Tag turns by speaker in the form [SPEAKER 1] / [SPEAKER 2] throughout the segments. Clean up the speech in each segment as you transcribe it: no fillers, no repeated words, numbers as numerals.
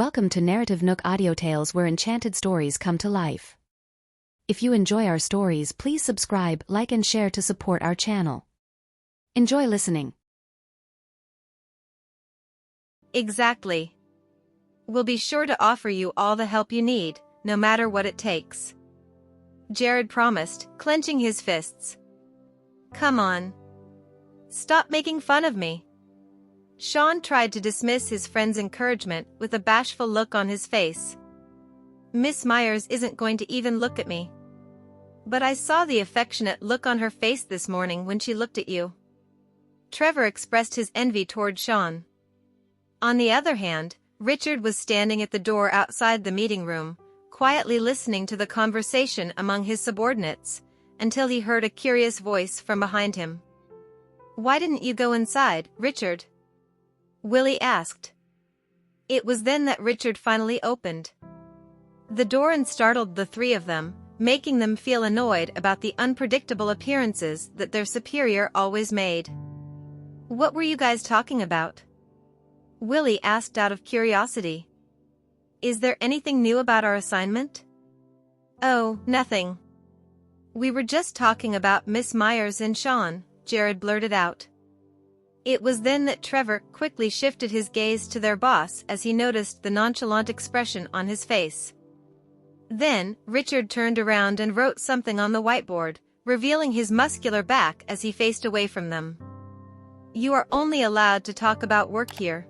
[SPEAKER 1] Welcome to NarrativeNook audio tales where enchanted stories come to life. If you enjoy our stories, please subscribe, like and share to support our channel. Enjoy listening.
[SPEAKER 2] Exactly. We'll be sure to offer you all the help you need, no matter what it takes. Jared promised, clenching his fists. Come on. Stop making fun of me. Sean tried to dismiss his friend's encouragement with a bashful look on his face. Miss Myers isn't going to even look at me. But I saw the affectionate look on her face this morning when she looked at you. Trevor expressed his envy toward Sean. On the other hand, Richard was standing at the door outside the meeting room, quietly listening to the conversation among his subordinates, until he heard a curious voice from behind him. "Why didn't you go inside, Richard?" Willie asked. It was then that Richard finally opened the door and startled the three of them, making them feel annoyed about the unpredictable appearances that their superior always made. "What were you guys talking about?" Willie asked out of curiosity. "Is there anything new about our assignment?" "Oh, nothing. We were just talking about Miss Myers and Sean," Jared blurted out. It was then that Trevor quickly shifted his gaze to their boss as he noticed the nonchalant expression on his face. Then, Richard turned around and wrote something on the whiteboard, revealing his muscular back as he faced away from them. "You are only allowed to talk about work here.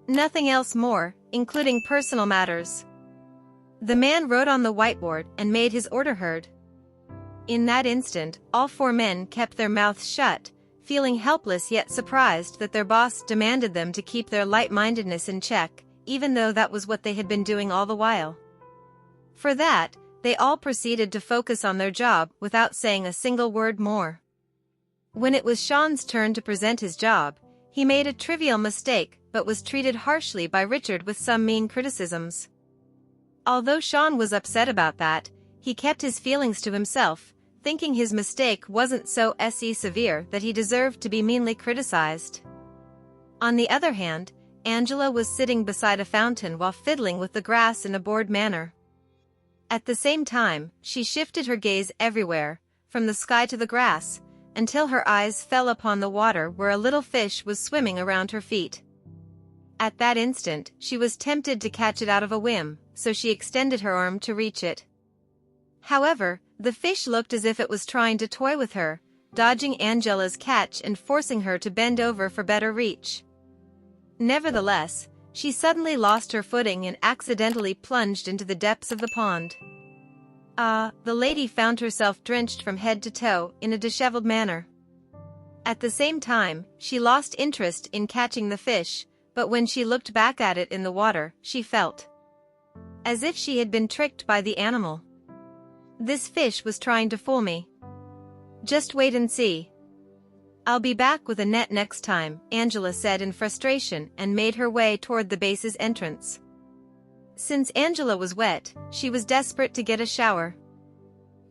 [SPEAKER 2] Nothing else more, including personal matters." The man wrote on the whiteboard and made his order heard. In that instant, all four men kept their mouths shut, feeling helpless yet surprised that their boss demanded them to keep their light-mindedness in check, even though that was what they had been doing all the while. For that, they all proceeded to focus on their job without saying a single word more. When it was Sean's turn to present his job, he made a trivial mistake but was treated harshly by Richard with some mean criticisms. Although Sean was upset about that, he kept his feelings to himself, thinking his mistake wasn't so severe that he deserved to be meanly criticized. On the other hand, Angela was sitting beside a fountain while fiddling with the grass in a bored manner. At the same time, she shifted her gaze everywhere, from the sky to the grass, until her eyes fell upon the water where a little fish was swimming around her feet. At that instant, she was tempted to catch it out of a whim, so she extended her arm to reach it. However, the fish looked as if it was trying to toy with her, dodging Angela's catch and forcing her to bend over for better reach. Nevertheless, she suddenly lost her footing and accidentally plunged into the depths of the pond. The lady found herself drenched from head to toe in a disheveled manner. At the same time, she lost interest in catching the fish, but when she looked back at it in the water, she felt as if she had been tricked by the animal. "This fish was trying to fool me. Just wait and see. I'll be back with a net next time," Angela said in frustration and made her way toward the base's entrance. Since Angela was wet, she was desperate to get a shower.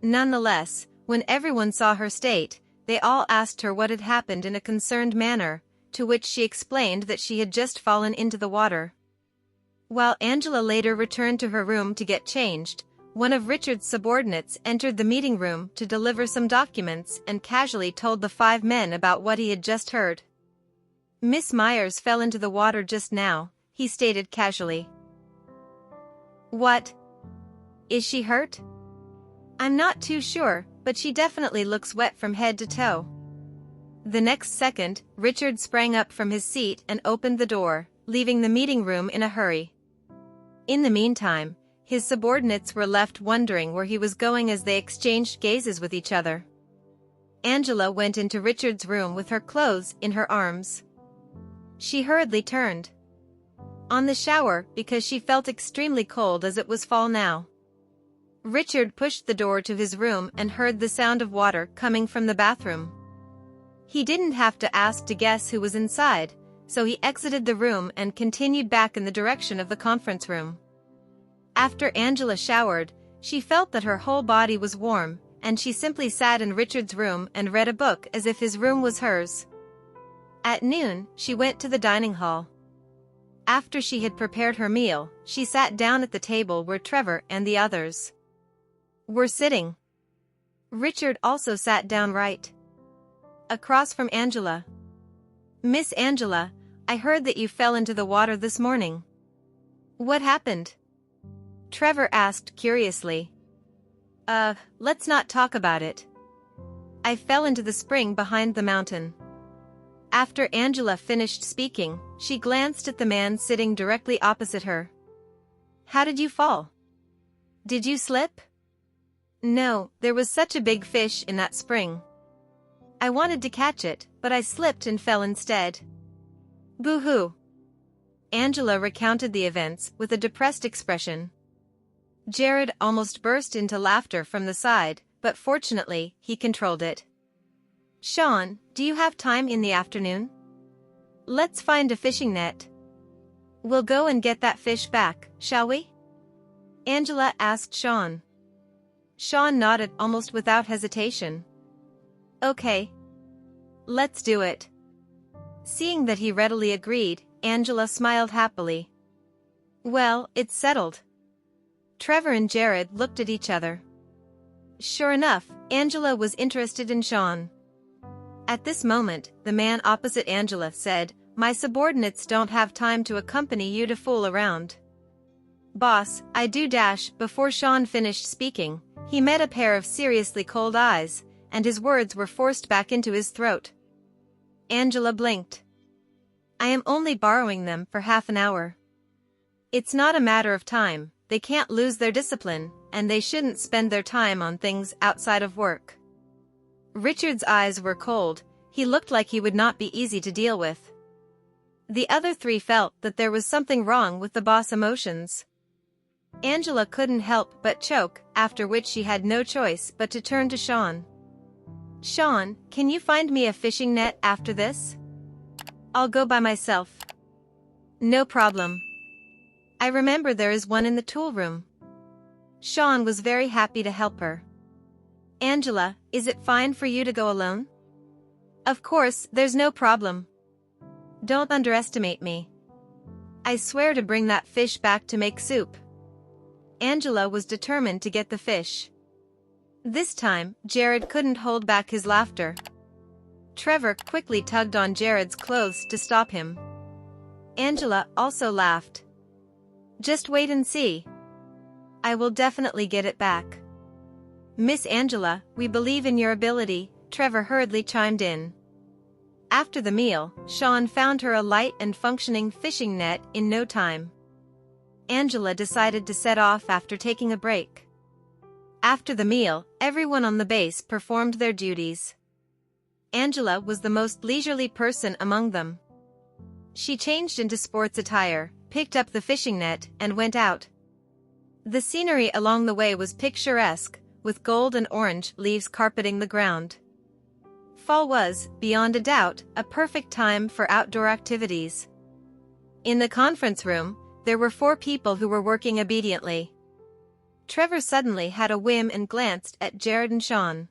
[SPEAKER 2] Nonetheless, when everyone saw her state, they all asked her what had happened in a concerned manner, to which she explained that she had just fallen into the water. While Angela later returned to her room to get changed, one of Richard's subordinates entered the meeting room to deliver some documents and casually told the five men about what he had just heard. "Miss Myers fell into the water just now," he stated casually. "What? Is she hurt?" "I'm not too sure, but she definitely looks wet from head to toe." The next second, Richard sprang up from his seat and opened the door, leaving the meeting room in a hurry. In the meantime, his subordinates were left wondering where he was going as they exchanged gazes with each other. Angela went into Richard's room with her clothes in her arms. She hurriedly turned on the shower because she felt extremely cold as it was fall now. Richard pushed the door to his room and heard the sound of water coming from the bathroom. He didn't have to ask to guess who was inside, so he exited the room and continued back in the direction of the conference room. After Angela showered, she felt that her whole body was warm, and she simply sat in Richard's room and read a book as if his room was hers. At noon, she went to the dining hall. After she had prepared her meal, she sat down at the table where Trevor and the others were sitting. Richard also sat down right across from Angela. "Miss Angela, I heard that you fell into the water this morning. What happened?" Trevor asked curiously. Let's not talk about it. I fell into the spring behind the mountain." After Angela finished speaking, she glanced at the man sitting directly opposite her. "How did you fall? Did you slip?" "No, there was such a big fish in that spring. I wanted to catch it, but I slipped and fell instead." "Boo-hoo." Angela recounted the events with a depressed expression. Jared almost burst into laughter from the side, but fortunately, he controlled it. "Sean, do you have time in the afternoon? Let's find a fishing net. We'll go and get that fish back, shall we?" Angela asked Sean. Sean nodded almost without hesitation. "Okay. Let's do it." Seeing that he readily agreed, Angela smiled happily. "Well, it's settled." Trevor and Jared looked at each other. Sure enough, Angela was interested in Sean. At this moment, the man opposite Angela said, "My subordinates don't have time to accompany you to fool around." "Boss, I do dash." Before Sean finished speaking, he met a pair of seriously cold eyes, and his words were forced back into his throat. Angela blinked. "I am only borrowing them for half an hour. It's not a matter of time. They can't lose their discipline, and they shouldn't spend their time on things outside of work." Richard's eyes were cold. He looked like he would not be easy to deal with. The other three felt that there was something wrong with the boss' emotions. Angela couldn't help but choke, after which she had no choice but to turn to Sean. "Sean, can you find me a fishing net after this? I'll go by myself." "No problem. I remember there is one in the tool room." Sean was very happy to help her. "Angela, is it fine for you to go alone?" "Of course, there's no problem. Don't underestimate me. I swear to bring that fish back to make soup." Angela was determined to get the fish. This time, Jared couldn't hold back his laughter. Trevor quickly tugged on Jared's clothes to stop him. Angela also laughed. "Just wait and see. I will definitely get it back." "Miss Angela, we believe in your ability," Trevor hurriedly chimed in. After the meal, Sean found her a light and functioning fishing net in no time. Angela decided to set off after taking a break. After the meal, everyone on the base performed their duties. Angela was the most leisurely person among them. She changed into sports attire, picked up the fishing net, and went out. The scenery along the way was picturesque, with gold and orange leaves carpeting the ground. Fall was, beyond a doubt, a perfect time for outdoor activities. In the conference room, there were 4 people who were working obediently. Trevor suddenly had a whim and glanced at Jared and Sean.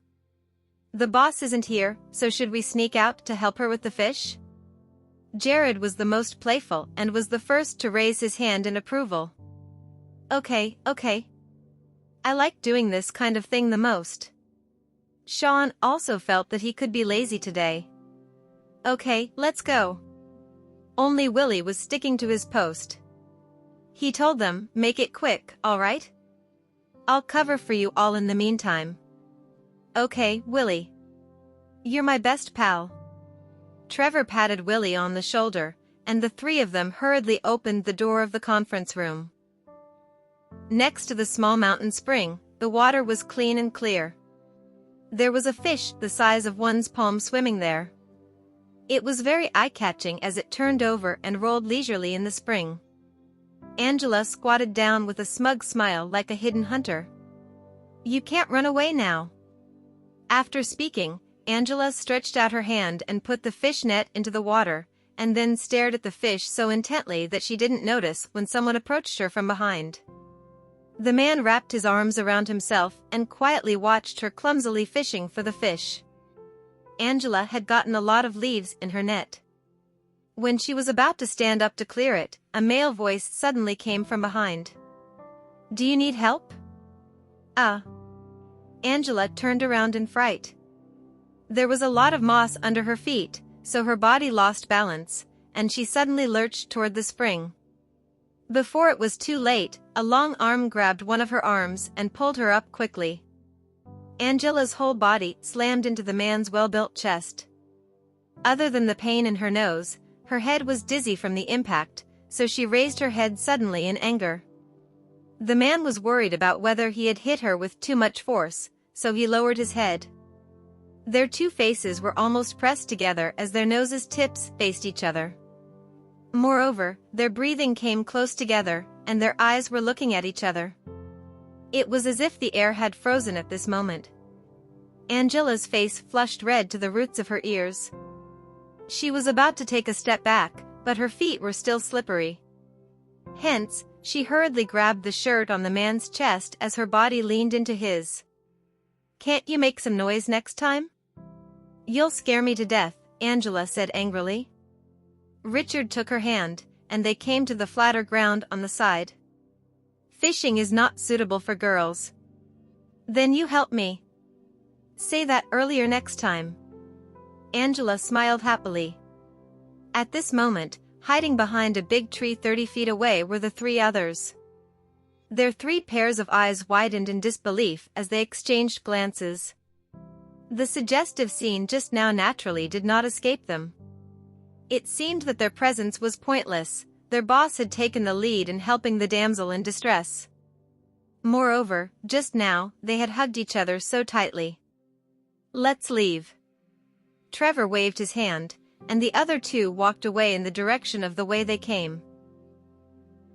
[SPEAKER 2] "The boss isn't here, so should we sneak out to help her with the fish?" Jared was the most playful and was the first to raise his hand in approval. Okay. I like doing this kind of thing the most." Sean also felt that he could be lazy today. "Okay, let's go." Only Willie was sticking to his post. He told them, "Make it quick, alright? I'll cover for you all in the meantime." "Okay, Willie. You're my best pal." Trevor patted Willie on the shoulder, and the 3 of them hurriedly opened the door of the conference room. Next to the small mountain spring, the water was clean and clear. There was a fish the size of one's palm swimming there. It was very eye-catching as it turned over and rolled leisurely in the spring. Angela squatted down with a smug smile like a hidden hunter. "You can't run away now." After speaking, Angela stretched out her hand and put the fish net into the water, and then stared at the fish so intently that she didn't notice when someone approached her from behind. The man wrapped his arms around himself and quietly watched her clumsily fishing for the fish. Angela had gotten a lot of leaves in her net. When she was about to stand up to clear it, a male voice suddenly came from behind. "Do you need help?" Angela turned around in fright. There was a lot of moss under her feet, so her body lost balance, and she suddenly lurched toward the spring. Before it was too late, a long arm grabbed one of her arms and pulled her up quickly. Angela's whole body slammed into the man's well-built chest. Other than the pain in her nose, her head was dizzy from the impact, so she raised her head suddenly in anger. The man was worried about whether he had hit her with too much force, so he lowered his head. Their two faces were almost pressed together as their noses' tips faced each other. Moreover, their breathing came close together, and their eyes were looking at each other. It was as if the air had frozen at this moment. Angela's face flushed red to the roots of her ears. She was about to take a step back, but her feet were still slippery. Hence, she hurriedly grabbed the shirt on the man's chest as her body leaned into his. "Can't you make some noise next time?" "You'll scare me to death," Angela said angrily. Richard took her hand, and they came to the flatter ground on the side. "Fishing is not suitable for girls." "Then you help me." "Say that earlier next time." Angela smiled happily. At this moment, hiding behind a big tree 30 feet away were the three others. Their three pairs of eyes widened in disbelief as they exchanged glances. The suggestive scene just now naturally did not escape them. It seemed that their presence was pointless. Their boss had taken the lead in helping the damsel in distress. Moreover, just now, they had hugged each other so tightly. "Let's leave." Trevor waved his hand, and the other two walked away in the direction of the way they came.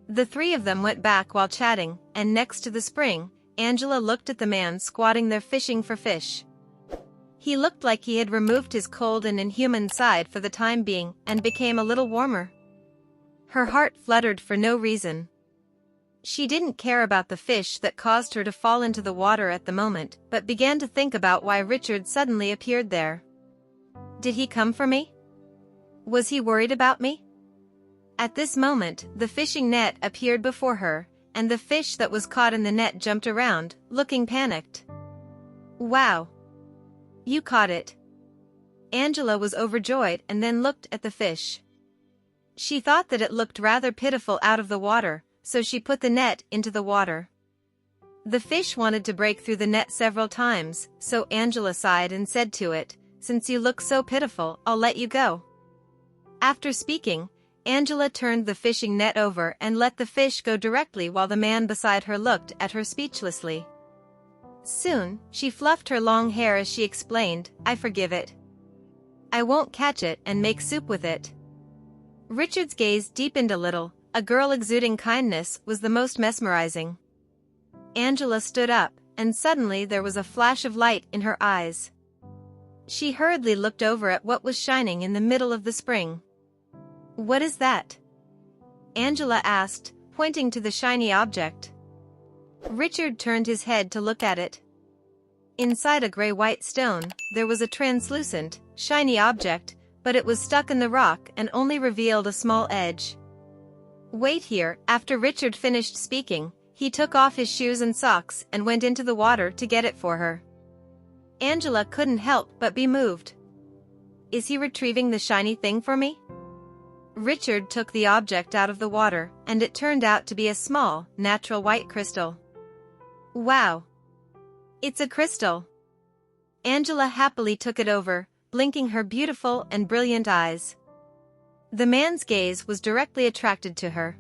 [SPEAKER 2] The three of them went back while chatting, and next to the spring, Angela looked at the man squatting there fishing for fish. He looked like he had removed his cold and inhuman side for the time being and became a little warmer. Her heart fluttered for no reason. She didn't care about the fish that caused her to fall into the water at the moment, but began to think about why Richard suddenly appeared there. Did he come for me? Was he worried about me? At this moment, the fishing net appeared before her, and the fish that was caught in the net jumped around, looking panicked. "Wow! You caught it." Angela was overjoyed and then looked at the fish. She thought that it looked rather pitiful out of the water, so she put the net into the water. The fish wanted to break through the net several times, so Angela sighed and said to it, "Since you look so pitiful, I'll let you go." After speaking, Angela turned the fishing net over and let the fish go directly while the man beside her looked at her speechlessly. Soon, she fluffed her long hair as she explained, "I forgive it. I won't catch it and make soup with it." Richard's gaze deepened a little. A girl exuding kindness was the most mesmerizing. Angela stood up, and suddenly there was a flash of light in her eyes. She hurriedly looked over at what was shining in the middle of the spring. "What is that?" Angela asked, pointing to the shiny object. Richard turned his head to look at it. Inside a gray-white stone, there was a translucent, shiny object, but it was stuck in the rock and only revealed a small edge. "Wait here." After Richard finished speaking, he took off his shoes and socks and went into the water to get it for her. Angela couldn't help but be moved. "Is he retrieving the shiny thing for me?" Richard took the object out of the water, and it turned out to be a small, natural white crystal. "Wow! It's a crystal!" Angela happily took it over, blinking her beautiful and brilliant eyes. The man's gaze was directly attracted to her.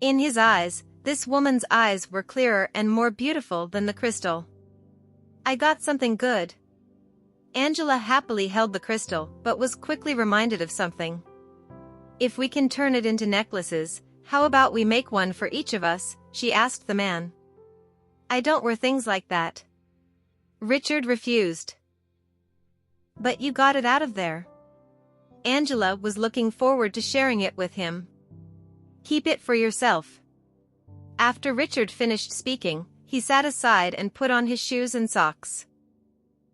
[SPEAKER 2] In his eyes, this woman's eyes were clearer and more beautiful than the crystal. "I got something good." Angela happily held the crystal, but was quickly reminded of something. "If we can turn it into necklaces, how about we make one for each of us?" she asked the man. "I don't wear things like that." Richard refused. "But you got it out of there." Angela was looking forward to sharing it with him. "Keep it for yourself." After Richard finished speaking, he sat aside and put on his shoes and socks.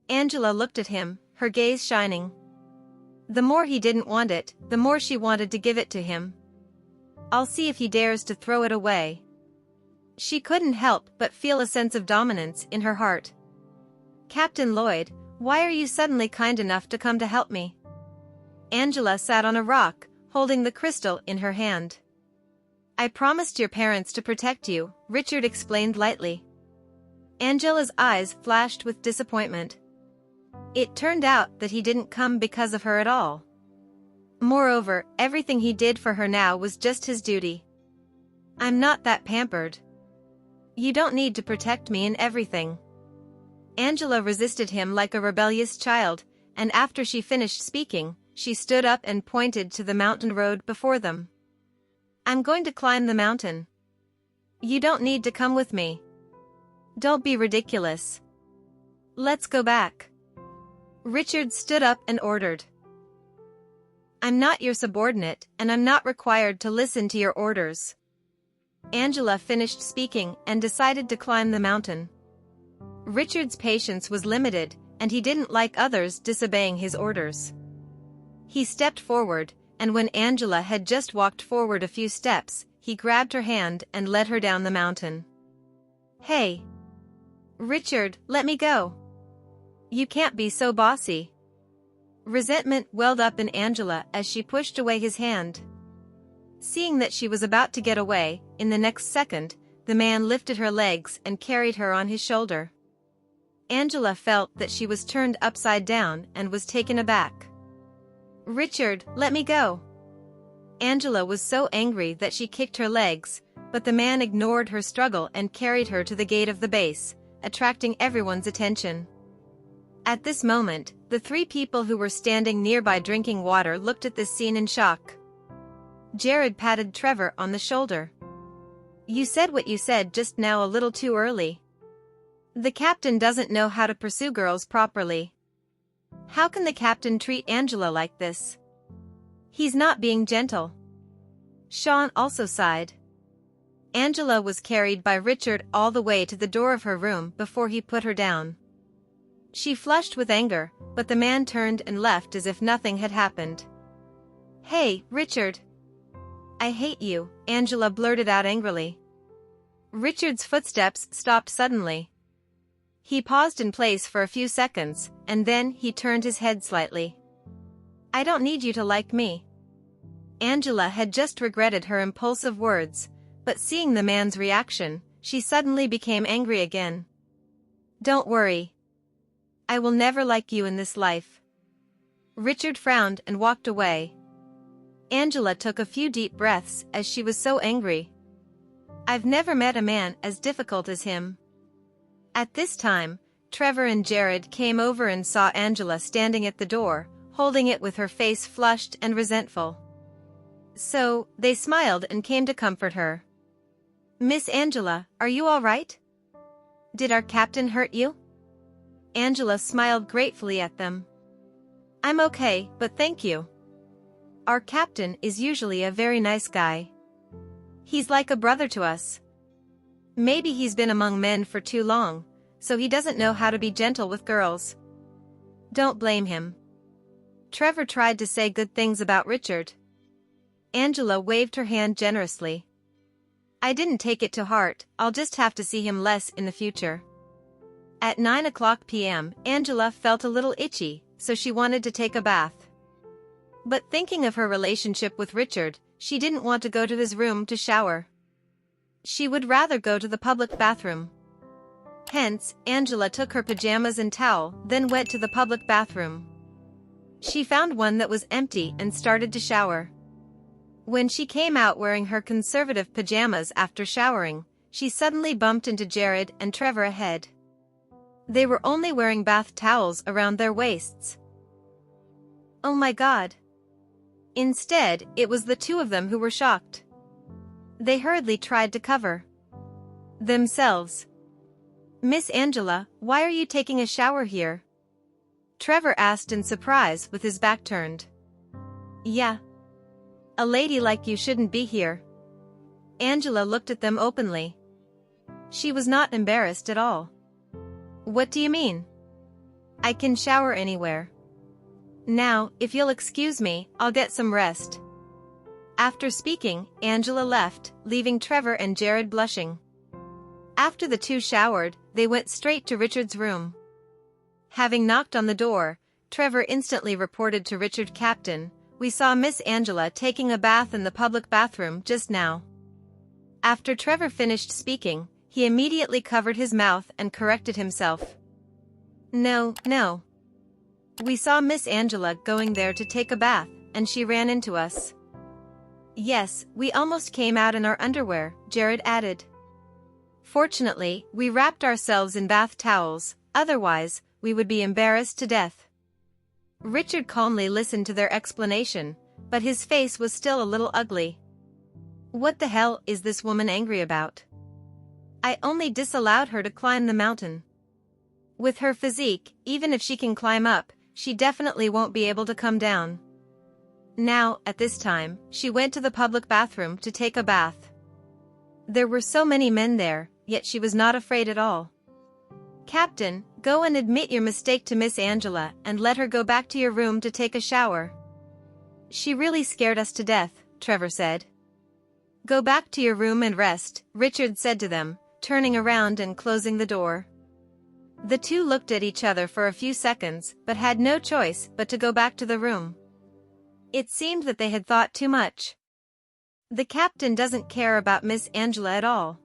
[SPEAKER 2] Angela looked at him, her gaze shining. The more he didn't want it, the more she wanted to give it to him. I'll see if he dares to throw it away. She couldn't help but feel a sense of dominance in her heart. Captain Lloyd, why are you suddenly kind enough to come to help me? Angela sat on a rock, holding the crystal in her hand. I promised your parents to protect you, Richard explained lightly. Angela's eyes flashed with disappointment. It turned out that he didn't come because of her at all. Moreover, everything he did for her now was just his duty. I'm not that pampered. You don't need to protect me in everything. Angela resisted him like a rebellious child, and after she finished speaking, she stood up and pointed to the mountain road before them. I'm going to climb the mountain. You don't need to come with me. Don't be ridiculous. Let's go back. Richard stood up and ordered. I'm not your subordinate, and I'm not required to listen to your orders. Angela finished speaking and decided to climb the mountain. Richard's patience was limited, and he didn't like others disobeying his orders. He stepped forward, and when Angela had just walked forward a few steps, he grabbed her hand and led her down the mountain. Hey! Richard, let me go! You can't be so bossy. Resentment welled up in Angela as she pushed away his hand. Seeing that she was about to get away, in the next second, the man lifted her legs and carried her on his shoulder. Angela felt that she was turned upside down and was taken aback. Richard, let me go! Angela was so angry that she kicked her legs, but the man ignored her struggle and carried her to the gate of the base, attracting everyone's attention. At this moment, the three people who were standing nearby drinking water looked at this scene in shock. Jared patted Trevor on the shoulder. You said what you said just now a little too early. The captain doesn't know how to pursue girls properly. How can the captain treat Angela like this? He's not being gentle. Sean also sighed. Angela was carried by Richard all the way to the door of her room before he put her down. She flushed with anger, but the man turned and left as if nothing had happened. Hey, Richard! I hate you, Angela blurted out angrily. Richard's footsteps stopped suddenly. He paused in place for a few seconds, and then he turned his head slightly. I don't need you to like me. Angela had just regretted her impulsive words, but seeing the man's reaction, she suddenly became angry again. Don't worry. I will never like you in this life. Richard frowned and walked away. Angela took a few deep breaths as she was so angry. I've never met a man as difficult as him. At this time, Trevor and Jared came over and saw Angela standing at the door, holding it with her face flushed and resentful. So, they smiled and came to comfort her. Miss Angela, are you all right? Did our captain hurt you? Angela smiled gratefully at them. I'm okay, but thank you. Our captain is usually a very nice guy. He's like a brother to us. Maybe he's been among men for too long, so he doesn't know how to be gentle with girls. Don't blame him. Trevor tried to say good things about Richard. Angela waved her hand generously. I didn't take it to heart, I'll just have to see him less in the future. At 9:00 p.m., Angela felt a little itchy, so she wanted to take a bath. But thinking of her relationship with Richard, she didn't want to go to his room to shower. She would rather go to the public bathroom. Hence, Angela took her pajamas and towel, then went to the public bathroom. She found one that was empty and started to shower. When she came out wearing her conservative pajamas after showering, she suddenly bumped into Jared and Trevor ahead. They were only wearing bath towels around their waists. Oh my God! Instead, it was the two of them who were shocked. They hurriedly tried to cover themselves. Miss Angela, why are you taking a shower here? Trevor asked in surprise with his back turned. Yeah. A lady like you shouldn't be here. Angela looked at them openly. She was not embarrassed at all. What do you mean? I can shower anywhere. Now, if you'll excuse me, I'll get some rest. After speaking, Angela left, leaving Trevor and Jared blushing. After the two showered, they went straight to Richard's room. Having knocked on the door, Trevor instantly reported to Richard, "Captain, we saw Miss Angela taking a bath in the public bathroom just now." After Trevor finished speaking, he immediately covered his mouth and corrected himself. No. We saw Miss Angela going there to take a bath, and she ran into us." "Yes, we almost came out in our underwear," Jared added. "Fortunately, we wrapped ourselves in bath towels, otherwise, we would be embarrassed to death." Richard calmly listened to their explanation, but his face was still a little ugly. What the hell is this woman angry about? I only disallowed her to climb the mountain. With her physique, even if she can climb up, she definitely won't be able to come down. Now, at this time, she went to the public bathroom to take a bath. There were so many men there, yet she was not afraid at all. "Captain, go and admit your mistake to Miss Angela and let her go back to your room to take a shower." "She really scared us to death," Trevor said. "Go back to your room and rest," Richard said to them, turning around and closing the door. The two looked at each other for a few seconds but had no choice but to go back to the room. It seemed that they had thought too much. The captain doesn't care about Miss Angela at all.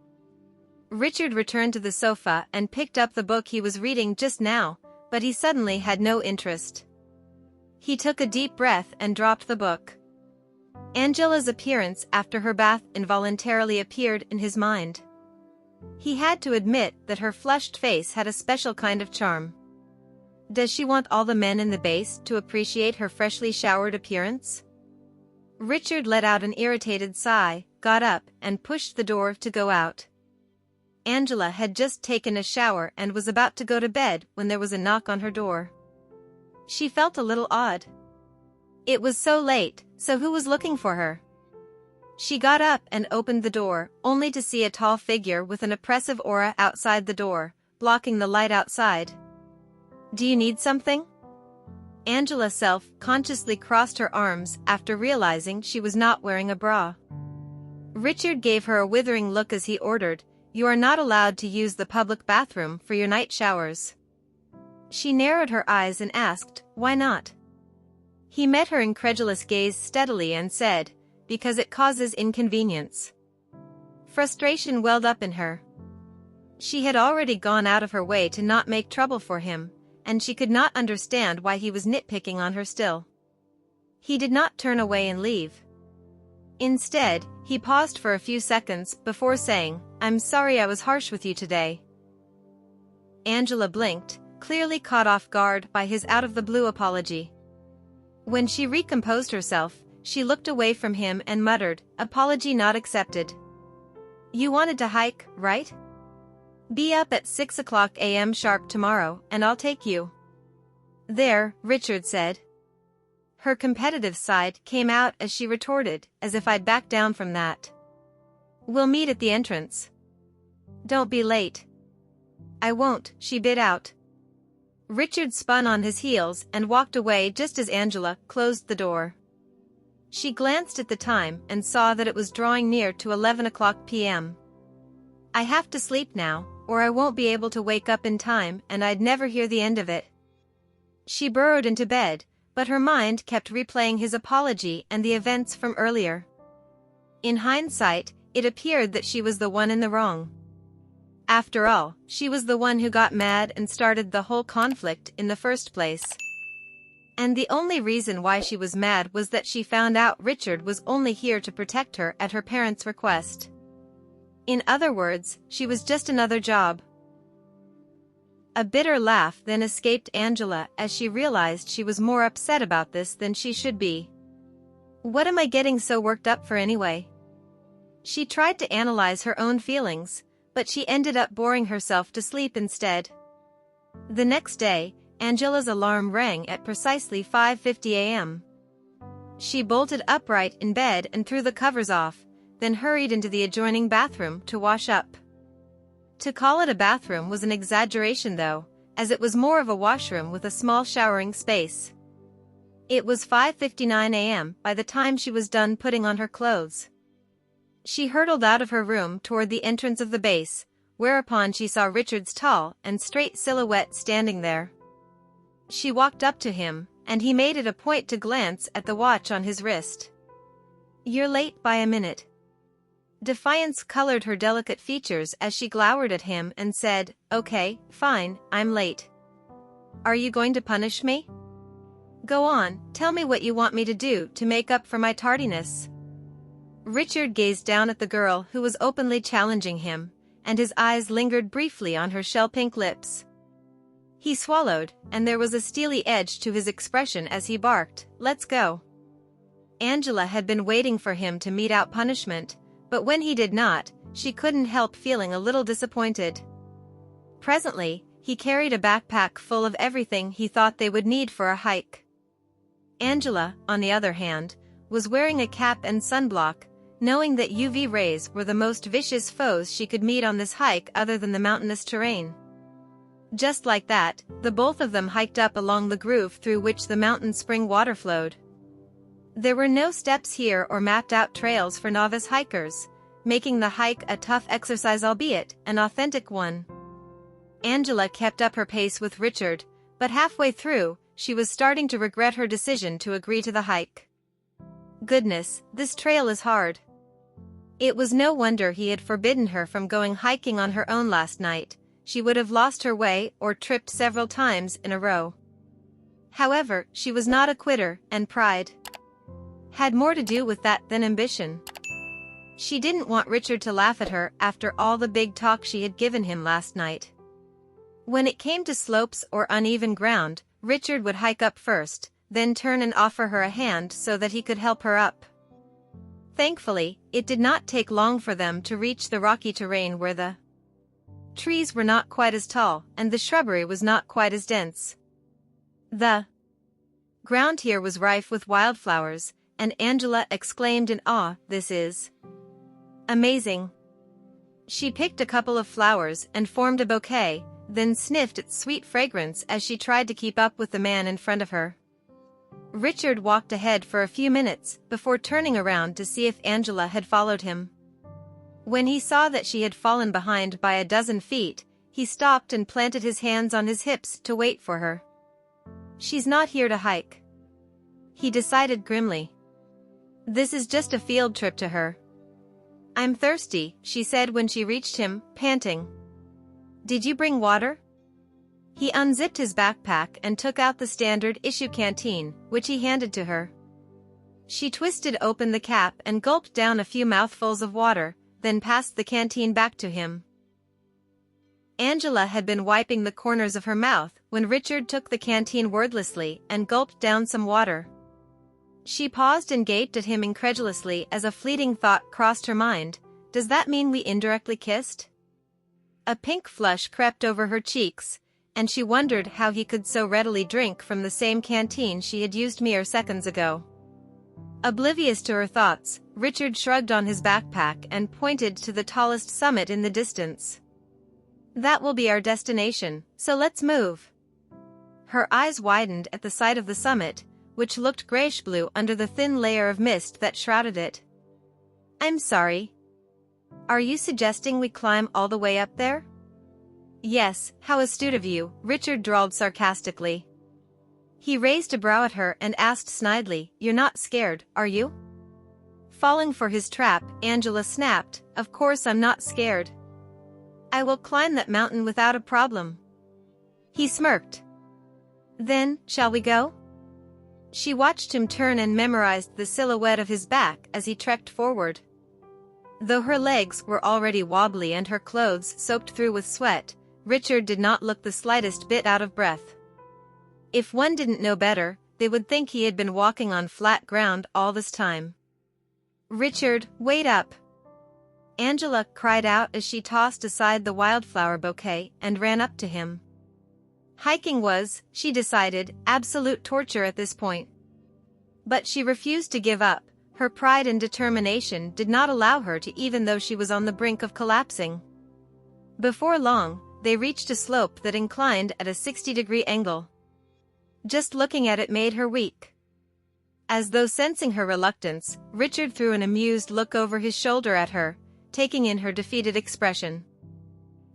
[SPEAKER 2] Richard returned to the sofa and picked up the book he was reading just now, but he suddenly had no interest. He took a deep breath and dropped the book. Angela's appearance after her bath involuntarily appeared in his mind. He had to admit that her flushed face had a special kind of charm. Does she want all the men in the base to appreciate her freshly showered appearance? Richard let out an irritated sigh, got up, and pushed the door to go out. Angela had just taken a shower and was about to go to bed when there was a knock on her door. She felt a little odd. It was so late, so who was looking for her? She got up and opened the door, only to see a tall figure with an oppressive aura outside the door, blocking the light outside. "Do you need something?" Angela self-consciously crossed her arms after realizing she was not wearing a bra. Richard gave her a withering look as he ordered, "You are not allowed to use the public bathroom for your night showers." She narrowed her eyes and asked, "Why not?" He met her incredulous gaze steadily and said, "Because it causes inconvenience." Frustration welled up in her. She had already gone out of her way to not make trouble for him, and she could not understand why he was nitpicking on her still. He did not turn away and leave. Instead, he paused for a few seconds before saying, "I'm sorry I was harsh with you today." Angela blinked, clearly caught off guard by his out-of-the-blue apology. When she recomposed herself, she looked away from him and muttered, "Apology not accepted." "You wanted to hike, right? Be up at 6 a.m. sharp tomorrow, and I'll take you." "There," Richard said. Her competitive side came out as she retorted, "As if I'd back down from that. We'll meet at the entrance. Don't be late." "I won't," she bit out. Richard spun on his heels and walked away just as Angela closed the door. She glanced at the time and saw that it was drawing near to 11 p.m. "I have to sleep now, or I won't be able to wake up in time and I'd never hear the end of it." She burrowed into bed, but her mind kept replaying his apology and the events from earlier. In hindsight, it appeared that she was the one in the wrong. After all, she was the one who got mad and started the whole conflict in the first place. And the only reason why she was mad was that she found out Richard was only here to protect her at her parents' request. In other words, she was just another job. A bitter laugh then escaped Angela as she realized she was more upset about this than she should be. What am I getting so worked up for anyway? She tried to analyze her own feelings, but she ended up boring herself to sleep instead. The next day, Angela's alarm rang at precisely 5:50 a.m. She bolted upright in bed and threw the covers off, then hurried into the adjoining bathroom to wash up. To call it a bathroom was an exaggeration though, as it was more of a washroom with a small showering space. It was 5:59 a.m. by the time she was done putting on her clothes. She hurtled out of her room toward the entrance of the base, whereupon she saw Richard's tall and straight silhouette standing there. She walked up to him, and he made it a point to glance at the watch on his wrist. "You're late by a minute." Defiance colored her delicate features as she glowered at him and said, "Okay, fine, I'm late. Are you going to punish me? Go on, tell me what you want me to do to make up for my tardiness." Richard gazed down at the girl who was openly challenging him, and his eyes lingered briefly on her shell-pink lips. He swallowed, and there was a steely edge to his expression as he barked, "Let's go." Angela had been waiting for him to mete out punishment, but when he did not, she couldn't help feeling a little disappointed. Presently, he carried a backpack full of everything he thought they would need for a hike. Angela, on the other hand, was wearing a cap and sunblock, knowing that UV rays were the most vicious foes she could meet on this hike other than the mountainous terrain. Just like that, the both of them hiked up along the groove through which the mountain spring water flowed. There were no steps here or mapped-out trails for novice hikers, making the hike a tough exercise, albeit an authentic one. Angela kept up her pace with Richard, but halfway through, she was starting to regret her decision to agree to the hike. Goodness, this trail is hard. It was no wonder he had forbidden her from going hiking on her own last night. She would have lost her way or tripped several times in a row. However, she was not a quitter, and pride had more to do with that than ambition. She didn't want Richard to laugh at her after all the big talk she had given him last night. When it came to slopes or uneven ground, Richard would hike up first, then turn and offer her a hand so that he could help her up. Thankfully, it did not take long for them to reach the rocky terrain where the trees were not quite as tall and the shrubbery was not quite as dense. The ground here was rife with wildflowers, and Angela exclaimed in awe, "This is amazing." She picked a couple of flowers and formed a bouquet, then sniffed its sweet fragrance as she tried to keep up with the man in front of her. Richard walked ahead for a few minutes before turning around to see if Angela had followed him. When he saw that she had fallen behind by a dozen feet, he stopped and planted his hands on his hips to wait for her. "She's not here to hike," he decided grimly. "This is just a field trip to her." "I'm thirsty," she said when she reached him, panting. "Did you bring water?" He unzipped his backpack and took out the standard-issue canteen, which he handed to her. She twisted open the cap and gulped down a few mouthfuls of water, then passed the canteen back to him. Angela had been wiping the corners of her mouth when Richard took the canteen wordlessly and gulped down some water. She paused and gaped at him incredulously as a fleeting thought crossed her mind. Does that mean we indirectly kissed? A pink flush crept over her cheeks, and she wondered how he could so readily drink from the same canteen she had used mere seconds ago. Oblivious to her thoughts, Richard shrugged on his backpack and pointed to the tallest summit in the distance. "That will be our destination, so let's move." Her eyes widened at the sight of the summit, which looked grayish-blue under the thin layer of mist that shrouded it. "I'm sorry. Are you suggesting we climb all the way up there?" "Yes, how astute of you," Richard drawled sarcastically. He raised a brow at her and asked snidely, "You're not scared, are you?" Falling for his trap, Angela snapped, "Of course I'm not scared. I will climb that mountain without a problem." He smirked. "Then, shall we go?" She watched him turn and memorized the silhouette of his back as he trekked forward. Though her legs were already wobbly and her clothes soaked through with sweat, Richard did not look the slightest bit out of breath. If one didn't know better, they would think he had been walking on flat ground all this time. "Richard, wait up!" Angela cried out as she tossed aside the wildflower bouquet and ran up to him. Hiking was, she decided, absolute torture at this point. But she refused to give up. Her pride and determination did not allow her to, even though she was on the brink of collapsing. Before long, they reached a slope that inclined at a 60-degree angle. Just looking at it made her weak. As though sensing her reluctance, Richard threw an amused look over his shoulder at her, taking in her defeated expression.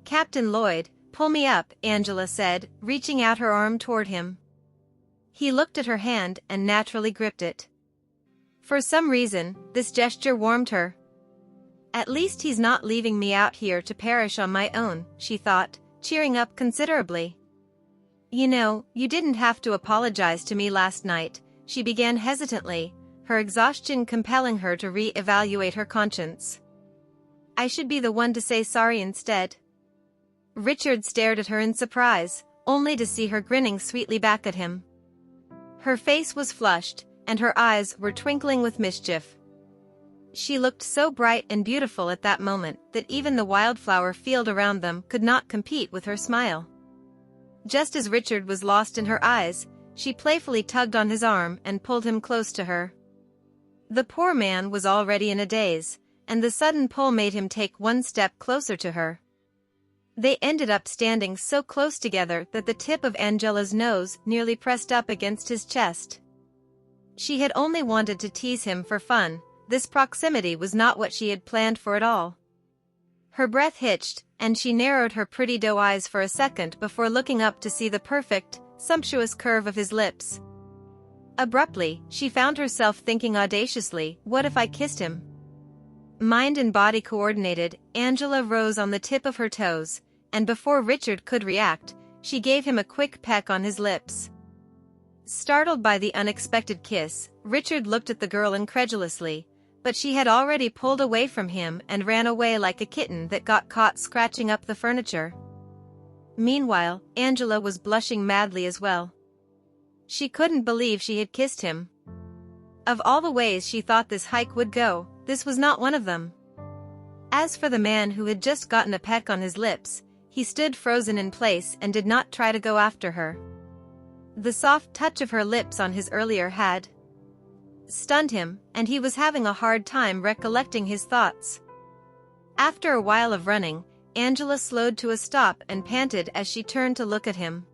[SPEAKER 2] "Captain Lloyd, pull me up," Angela said, reaching out her arm toward him. He looked at her hand and naturally gripped it. For some reason, this gesture warmed her. At least he's not leaving me out here to perish on my own, she thought, cheering up considerably. "You know, you didn't have to apologize to me last night," she began hesitantly, her exhaustion compelling her to re-evaluate her conscience. "I should be the one to say sorry instead." Richard stared at her in surprise, only to see her grinning sweetly back at him. Her face was flushed, and her eyes were twinkling with mischief. She looked so bright and beautiful at that moment that even the wildflower field around them could not compete with her smile. Just as Richard was lost in her eyes, she playfully tugged on his arm and pulled him close to her. The poor man was already in a daze, and the sudden pull made him take one step closer to her. They ended up standing so close together that the tip of Angela's nose nearly pressed up against his chest. She had only wanted to tease him for fun. This proximity was not what she had planned for at all. Her breath hitched, and she narrowed her pretty doe eyes for a second before looking up to see the perfect, sumptuous curve of his lips. Abruptly, she found herself thinking audaciously, what if I kissed him? Mind and body coordinated, Angela rose on the tip of her toes, and before Richard could react, she gave him a quick peck on his lips. Startled by the unexpected kiss, Richard looked at the girl incredulously, but she had already pulled away from him and ran away like a kitten that got caught scratching up the furniture. Meanwhile, Angela was blushing madly as well. She couldn't believe she had kissed him. Of all the ways she thought this hike would go, this was not one of them. As for the man who had just gotten a peck on his lips, he stood frozen in place and did not try to go after her. The soft touch of her lips on his earlier had stunned him, and he was having a hard time recollecting his thoughts. After a while of running, Angela slowed to a stop and panted as she turned to look at him.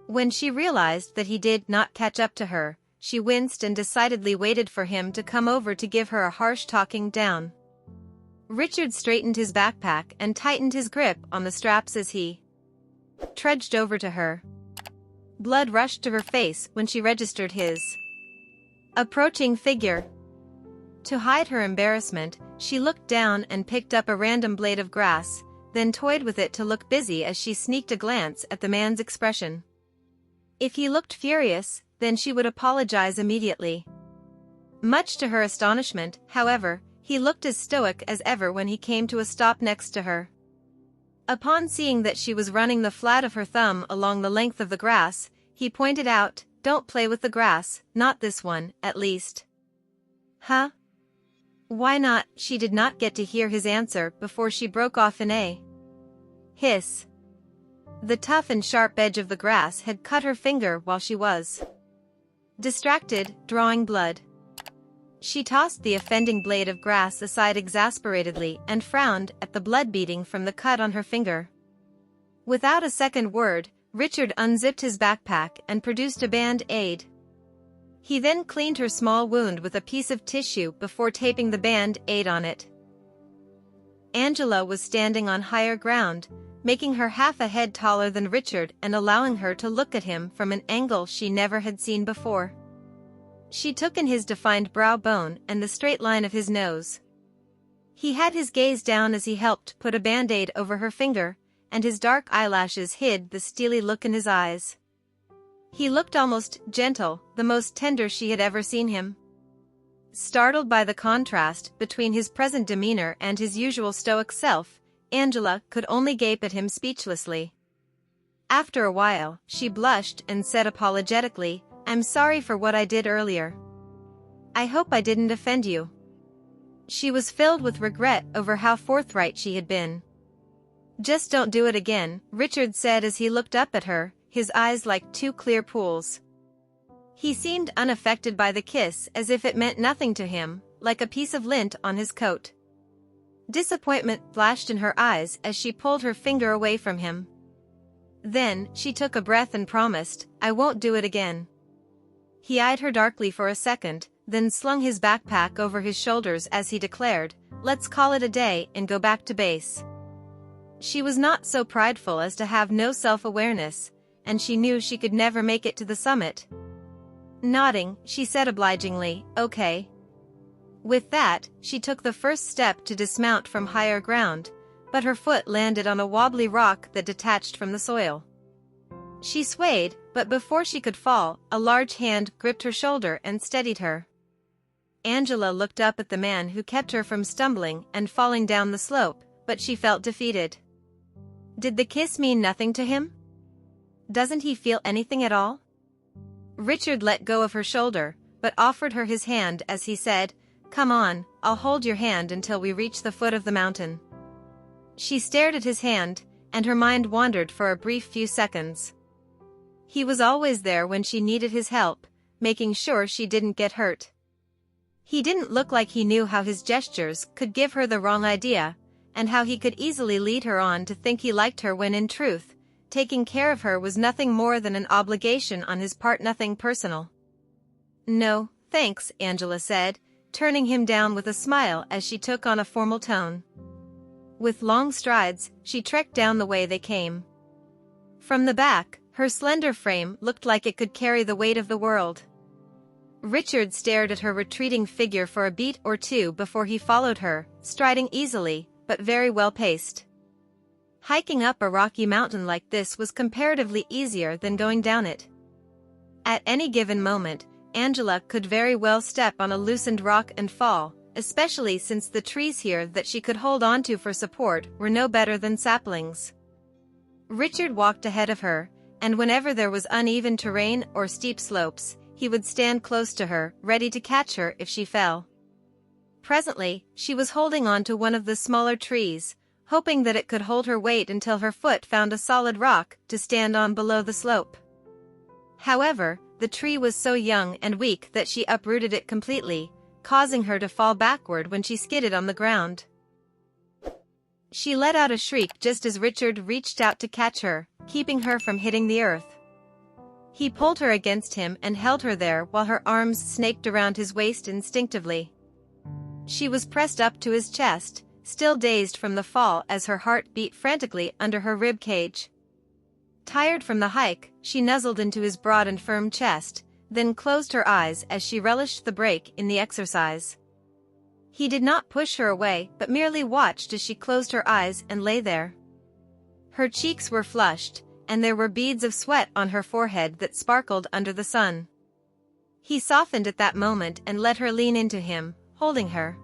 [SPEAKER 2] When she realized that he did not catch up to her, she winced and decidedly waited for him to come over to give her a harsh talking down. Richard straightened his backpack and tightened his grip on the straps as he trudged over to her. Blood rushed to her face when she registered his approaching figure. To hide her embarrassment, she looked down and picked up a random blade of grass, then toyed with it to look busy as she sneaked a glance at the man's expression. If he looked furious, then she would apologize immediately. Much to her astonishment, however, he looked as stoic as ever when he came to a stop next to her. Upon seeing that she was running the flat of her thumb along the length of the grass, he pointed out, "Don't play with the grass, not this one, at least." "Huh? Why not?" She did not get to hear his answer before she broke off in a hiss. The tough and sharp edge of the grass had cut her finger while she was distracted, drawing blood. She tossed the offending blade of grass aside exasperatedly and frowned at the blood beading from the cut on her finger. Without a second word, Richard unzipped his backpack and produced a band-aid. He then cleaned her small wound with a piece of tissue before taping the band-aid on it. Angela was standing on higher ground, making her half a head taller than Richard and allowing her to look at him from an angle she never had seen before. She took in his defined brow bone and the straight line of his nose. He had his gaze down as he helped put a band-aid over her finger, and his dark eyelashes hid the steely look in his eyes. He looked almost gentle, the most tender she had ever seen him. Startled by the contrast between his present demeanor and his usual stoic self, Angela could only gape at him speechlessly. After a while, she blushed and said apologetically, "I'm sorry for what I did earlier. I hope I didn't offend you." She was filled with regret over how forthright she had been. "Just don't do it again," Richard said as he looked up at her, his eyes like two clear pools. He seemed unaffected by the kiss, as if it meant nothing to him, like a piece of lint on his coat. Disappointment flashed in her eyes as she pulled her finger away from him. Then, she took a breath and promised, "I won't do it again." He eyed her darkly for a second, then slung his backpack over his shoulders as he declared, "Let's call it a day and go back to base." She was not so prideful as to have no self-awareness, and she knew she could never make it to the summit. Nodding, she said obligingly, "Okay." With that, she took the first step to dismount from higher ground, but her foot landed on a wobbly rock that detached from the soil. She swayed, but before she could fall, a large hand gripped her shoulder and steadied her. Angela looked up at the man who kept her from stumbling and falling down the slope, but she felt defeated. Did the kiss mean nothing to him? Doesn't he feel anything at all? Richard let go of her shoulder, but offered her his hand as he said, "Come on, I'll hold your hand until we reach the foot of the mountain." She stared at his hand, and her mind wandered for a brief few seconds. He was always there when she needed his help, making sure she didn't get hurt. He didn't look like he knew how his gestures could give her the wrong idea, and how he could easily lead her on to think he liked her when in truth, taking care of her was nothing more than an obligation on his part, nothing personal. "No, thanks," Angela said, turning him down with a smile as she took on a formal tone. With long strides, she trekked down the way they came. From the back, her slender frame looked like it could carry the weight of the world. Richard stared at her retreating figure for a beat or two before he followed her, striding easily, but very well paced. Hiking up a rocky mountain like this was comparatively easier than going down it. At any given moment, Angela could very well step on a loosened rock and fall, especially since the trees here that she could hold onto for support were no better than saplings. Richard walked ahead of her, and whenever there was uneven terrain or steep slopes, he would stand close to her, ready to catch her if she fell. Presently, she was holding on to one of the smaller trees, hoping that it could hold her weight until her foot found a solid rock to stand on below the slope. However, the tree was so young and weak that she uprooted it completely, causing her to fall backward when she skidded on the ground. She let out a shriek just as Richard reached out to catch her, keeping her from hitting the earth. He pulled her against him and held her there while her arms snaked around his waist instinctively. She was pressed up to his chest, still dazed from the fall as her heart beat frantically under her rib cage. Tired from the hike, she nuzzled into his broad and firm chest, then closed her eyes as she relished the break in the exercise. He did not push her away but merely watched as she closed her eyes and lay there. Her cheeks were flushed, and there were beads of sweat on her forehead that sparkled under the sun. He softened at that moment and let her lean into him, holding her.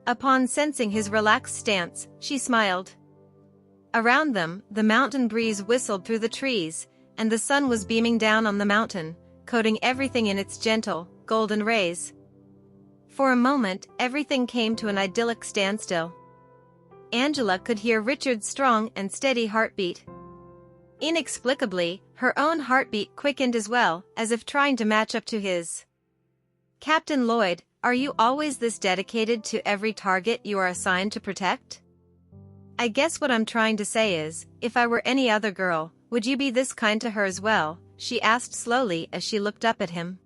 [SPEAKER 2] Upon sensing his relaxed stance, she smiled. Around them, the mountain breeze whistled through the trees, and the sun was beaming down on the mountain, coating everything in its gentle, golden rays. For a moment, everything came to an idyllic standstill. Angela could hear Richard's strong and steady heartbeat. Inexplicably, her own heartbeat quickened as well, as if trying to match up to his. "Captain Lloyd, are you always this dedicated to every target you are assigned to protect?" "I guess what I'm trying to say is, if I were any other girl, would you be this kind to her as well?" she asked slowly as she looked up at him.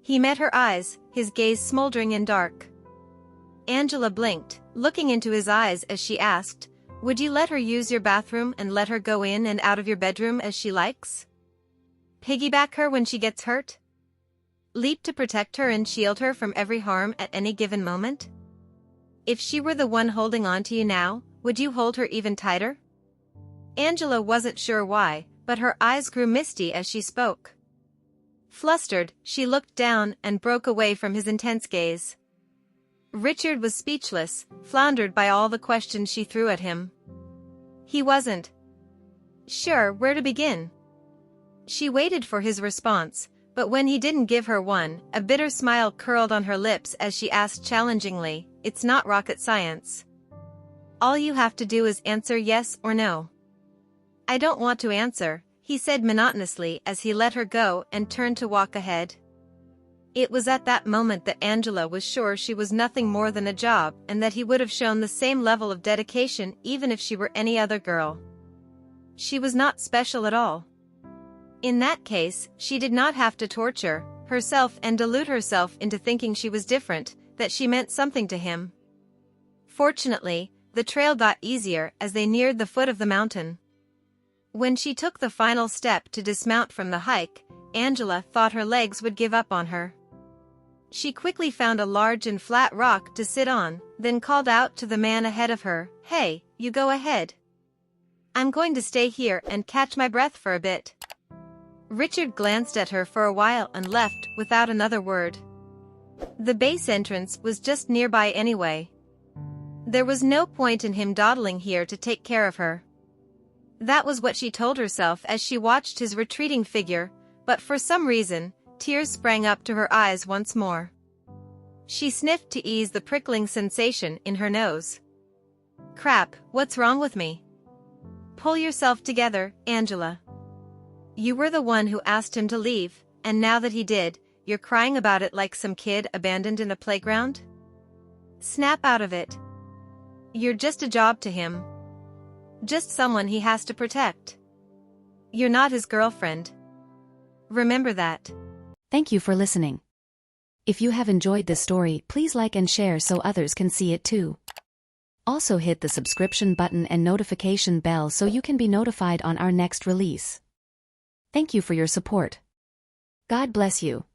[SPEAKER 2] He met her eyes, his gaze smoldering and dark. Angela blinked, looking into his eyes as she asked, "Would you let her use your bathroom and let her go in and out of your bedroom as she likes? Piggyback her when she gets hurt? Leap to protect her and shield her from every harm at any given moment? If she were the one holding on to you now, would you hold her even tighter?" Angela wasn't sure why, but her eyes grew misty as she spoke. Flustered, she looked down and broke away from his intense gaze. Richard was speechless, floundered by all the questions she threw at him. He wasn't sure where to begin. She waited for his response, but when he didn't give her one, a bitter smile curled on her lips as she asked challengingly, "It's not rocket science. All you have to do is answer yes or no." "I don't want to answer," he said monotonously as he let her go and turned to walk ahead. It was at that moment that Angela was sure she was nothing more than a job and that he would have shown the same level of dedication even if she were any other girl. She was not special at all. In that case, she did not have to torture, herself and delude herself into thinking she was different, that she meant something to him. Fortunately, the trail got easier as they neared the foot of the mountain. When she took the final step to dismount from the hike, Angela thought her legs would give up on her. She quickly found a large and flat rock to sit on, then called out to the man ahead of her, "Hey, you go ahead. I'm going to stay here and catch my breath for a bit." Richard glanced at her for a while and left without another word. The base entrance was just nearby anyway. There was no point in him dawdling here to take care of her. That was what she told herself as she watched his retreating figure, but for some reason, tears sprang up to her eyes once more. She sniffed to ease the prickling sensation in her nose. "Crap, what's wrong with me? Pull yourself together, Angela. You were the one who asked him to leave, and now that he did, you're crying about it like some kid abandoned in a playground? Snap out of it. You're just a job to him. Just someone he has to protect. You're not his girlfriend. Remember that."
[SPEAKER 1] Thank you for listening. If you have enjoyed this story, please like and share so others can see it too. Also hit the subscription button and notification bell so you can be notified on our next release. Thank you for your support. God bless you.